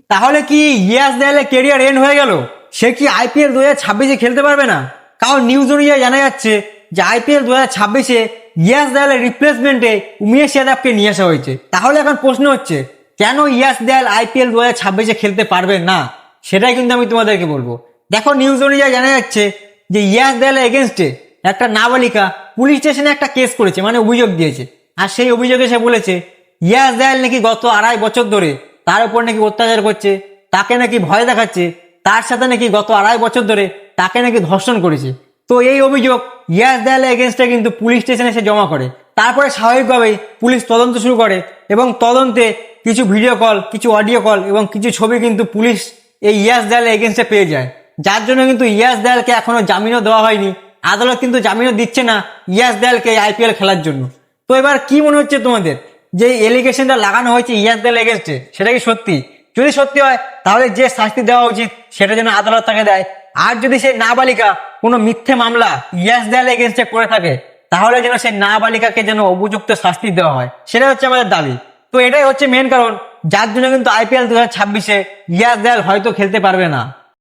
তাহলে কি ইয়াস দেয়ালের কেরিয়ার এন্ড হয়ে গেল? সে কি আইপিএল 2026-এ খেলতে পারবে না? কারণ নিউজ অনুযায়ী জানা যাচ্ছে যে আইপিএল 2026-এ ইয়াস দেয়ালের রিপ্লেসমেন্টে উমেশ যাদবকে নিয়ে আসা হয়েছে। তাহলে এখন প্রশ্ন হচ্ছে, কেন ইয়াস দেয়াল আইপিএল 2026-এ খেলতে পারবে না? সেটাই কিন্তু আমি তোমাদেরকে বলবো। দেখো, নিউজ অনুযায়ী জানা যাচ্ছে যে ইয়াস দেয়ালের এগেনস্টে একটা নাবালিকা পুলিশ স্টেশনে একটা কেস করেছে, মানে অভিযোগ দিয়েছে। আর সেই অভিযোগে সে বলেছে ইয়াস দেয়াল নাকি গত 2.5 বছর ধরে তার উপর নাকি অত্যাচার করছে, তাকে নাকি ভয় দেখাচ্ছে, তার সাথে নাকি গত 2.5 বছর ধরে তাকে নাকি ধর্ষণ করেছে। তো এই অভিযোগ ইয়াস দেয়ালের এগেনস্টে কিন্তু পুলিশ স্টেশনে সে জমা করে। তারপরে স্বাভাবিকভাবেই পুলিশ তদন্ত শুরু করে এবং তদন্তে কিছু ভিডিও কল, কিছু অডিও কল এবং কিছু ছবি কিন্তু পুলিশ এই ইয়াস দেয়ালের এগেনস্টে পেয়ে যায়। যার জন্য কিন্তু ইয়াস দেয়ালকে এখনো জামিনও দেওয়া হয়নি। আদালত কিন্তু জামিনও দিচ্ছে না ইয়াস দেয়ালকে আইপিএল খেলার জন্য। তো এবার কি মনে হচ্ছে তোমাদের, যে এলিগেশনটা লাগানো হয়েছে ইয়াস দেয়াল এগেনস্টে, সেটা কি সত্যি? যদি সত্যি হয় তাহলে যে শাস্তি দেওয়া উচিত সেটা যেন আদালত তাকে দেয়। আর যদি সেই নাবালিকা কোনো মিথ্যে মামলা ইয়াস দেয়াল এগেনস্টে করে থাকে, তাহলে যেন সেই নাবালিকাকে যেন উপযুক্ত শাস্তি দেওয়া হয়, সেটা হচ্ছে আমাদের দাবি। তো এটাই হচ্ছে মেন কারণ যার জন্য কিন্তু আইপিএল 2026-এ ইয়াস দেয়াল হয়তো খেলতে পারবে না।